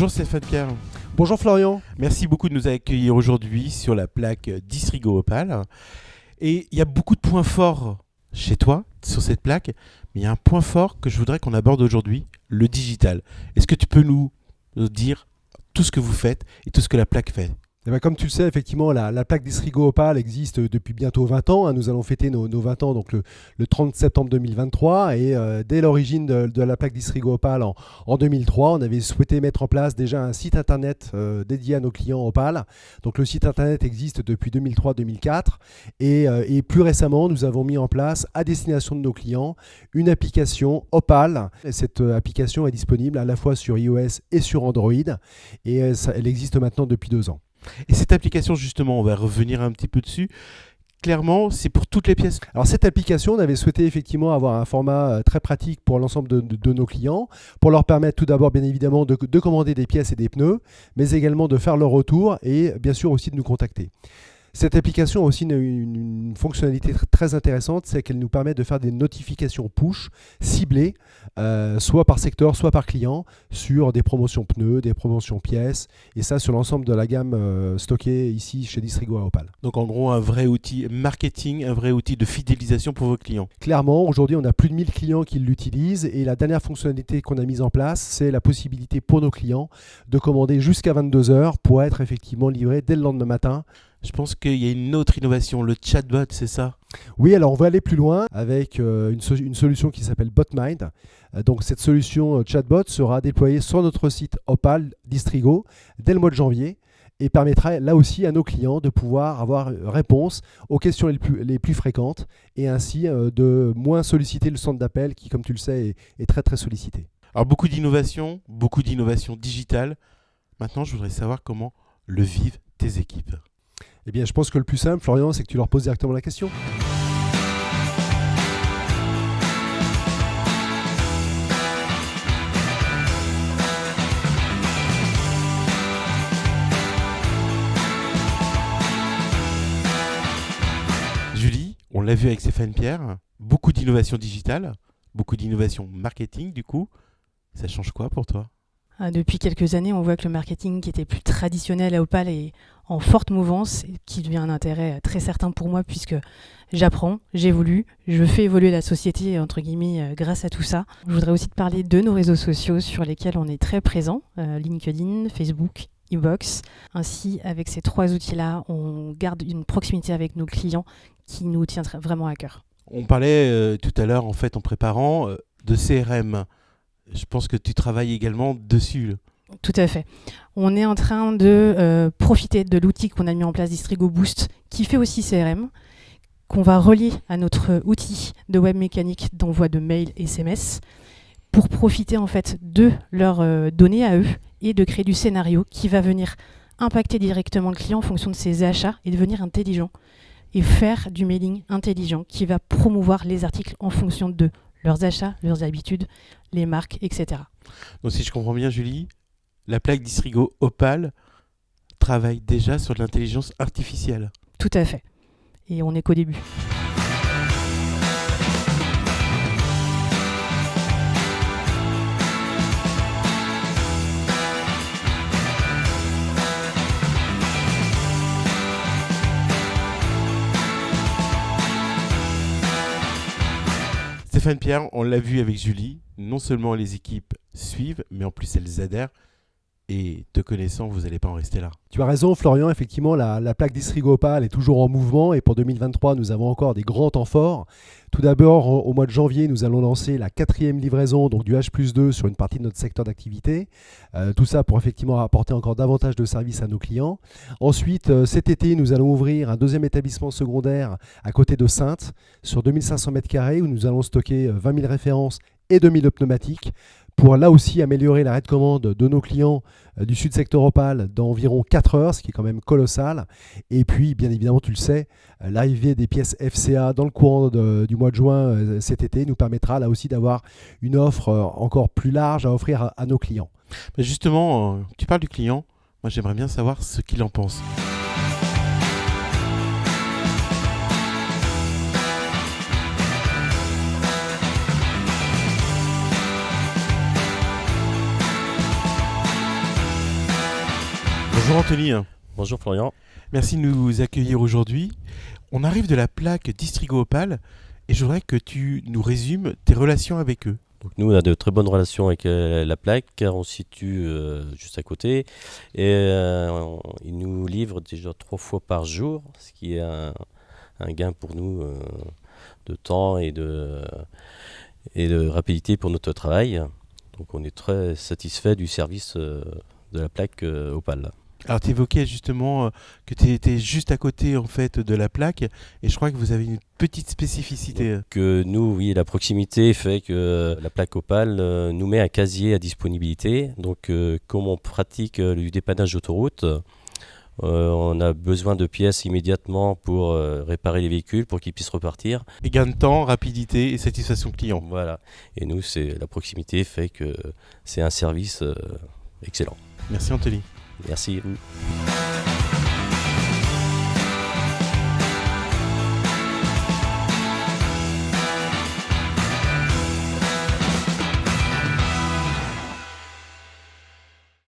Bonjour Stéphane Pierre. Bonjour Florian. Merci beaucoup de nous accueillir aujourd'hui sur la plaque Distrigo Opal. Et il y a beaucoup de points forts chez toi, sur cette plaque, mais il y a un point fort que je voudrais qu'on aborde aujourd'hui, le digital. Est-ce que tu peux nous dire tout ce que vous faites et tout ce que la plaque fait ? Et comme tu le sais, effectivement, la plaque Distrigo Opal existe depuis bientôt 20 ans. Nous allons fêter nos 20 ans donc le 30 septembre 2023. Et dès l'origine de la plaque Distrigo Opal en 2003, on avait souhaité mettre en place déjà un site internet dédié à nos clients Opal. Donc le site internet existe depuis 2003-2004. Et plus récemment, nous avons mis en place à destination de nos clients une application Opal. Et cette application est disponible à la fois sur iOS et sur Android. Et elle existe maintenant depuis 2 ans. Et cette application, justement, on va revenir un petit peu dessus. Clairement, c'est pour toutes les pièces. Alors cette application, on avait souhaité effectivement avoir un format très pratique pour l'ensemble de nos clients, pour leur permettre tout d'abord bien évidemment de commander des pièces et des pneus, mais également de faire leur retour et bien sûr aussi de nous contacter. Cette application a aussi une fonctionnalité très intéressante, c'est qu'elle nous permet de faire des notifications push ciblées, soit par secteur, soit par client, sur des promotions pneus, des promotions pièces, et ça sur l'ensemble de la gamme stockée ici chez Distrigo à Opal. Donc en gros, un vrai outil marketing, un vrai outil de fidélisation pour vos clients. Clairement, aujourd'hui, on a plus de 1000 clients qui l'utilisent, et la dernière fonctionnalité qu'on a mise en place, c'est la possibilité pour nos clients de commander jusqu'à 22h pour être effectivement livré dès le lendemain matin. Je pense qu'il y a une autre innovation, le chatbot, c'est ça ? Oui, alors on va aller plus loin avec une solution qui s'appelle BotMind. Donc cette solution chatbot sera déployée sur notre site Opal Distrigo dès le mois de janvier et permettra là aussi à nos clients de pouvoir avoir réponse aux questions les plus fréquentes et ainsi de moins solliciter le centre d'appel qui, comme tu le sais, est très très sollicité. Alors beaucoup d'innovation digitale. Maintenant, je voudrais savoir comment le vivent tes équipes. Eh bien, je pense que le plus simple, Florian, c'est que tu leur poses directement la question. Julie, on l'a vu avec Stéphane Pierre, beaucoup d'innovation digitale, beaucoup d'innovation marketing du coup. Ça change quoi pour toi ? Depuis quelques années, on voit que le marketing qui était plus traditionnel à Opal est en forte mouvance, qui devient un intérêt très certain pour moi puisque j'apprends, j'évolue, je fais évoluer la société entre guillemets grâce à tout ça. Je voudrais aussi te parler de nos réseaux sociaux sur lesquels on est très présent, LinkedIn, Facebook, eBox. Ainsi, avec ces 3 outils-là, on garde une proximité avec nos clients qui nous tient vraiment à cœur. On parlait tout à l'heure en fait en préparant de CRM. Je pense que tu travailles également dessus. Tout à fait. On est en train de profiter de l'outil qu'on a mis en place, Distrigo Boost, qui fait aussi CRM, qu'on va relier à notre outil de web mécanique d'envoi de mails SMS pour profiter en fait de leurs données à eux et de créer du scénario qui va venir impacter directement le client en fonction de ses achats et devenir intelligent et faire du mailing intelligent qui va promouvoir les articles en fonction de leurs achats, leurs habitudes, les marques, etc. Donc si je comprends bien Julie, la plaque Distrigo Opal travaille déjà sur de l'intelligence artificielle. Tout à fait. Et on n'est qu'au début. Stéphane Pierre, on l'a vu avec Julie, non seulement les équipes suivent, mais en plus elles adhèrent. Et te connaissant, vous n'allez pas en rester là. Tu as raison Florian, effectivement la plaque Distrigo Opal est toujours en mouvement et pour 2023 nous avons encore des grands temps forts. Tout d'abord au mois de janvier nous allons lancer la 4e livraison donc du H+2 sur une partie de notre secteur d'activité. Tout ça pour effectivement apporter encore davantage de services à nos clients. Ensuite cet été nous allons ouvrir un 2e établissement secondaire à côté de Saintes sur 2500 m² où nous allons stocker 20 000 références et 2000 pneumatiques pour là aussi améliorer l'arrêt de commande de nos clients du sud secteur Opal d'environ 4 heures, ce qui est quand même colossal. Et puis, bien évidemment, tu le sais, l'arrivée des pièces FCA dans le courant du mois de juin cet été nous permettra là aussi d'avoir une offre encore plus large à offrir à nos clients. Mais justement, tu parles du client, moi j'aimerais bien savoir ce qu'il en pense. Anthony. Bonjour Florian. Merci de nous accueillir aujourd'hui. On arrive de la plaque Distrigo Opal et je voudrais que tu nous résumes tes relations avec eux. Donc nous, on a de très bonnes relations avec la plaque car on se situe juste à côté et ils nous livrent déjà 3 fois par jour, ce qui est un gain pour nous de temps et de rapidité pour notre travail. Donc on est très satisfait du service de la plaque Opal. Alors tu évoquais justement que tu étais juste à côté en fait de la plaque et je crois que vous avez une petite spécificité. Que nous, oui, la proximité fait que la plaque Opal nous met un casier à disponibilité. Donc comme on pratique du dépannage d'autoroute, on a besoin de pièces immédiatement pour réparer les véhicules, pour qu'ils puissent repartir. Et gain de temps, rapidité et satisfaction client. Voilà. Et nous, la proximité fait que c'est un service excellent. Merci Anthony. Merci à vous.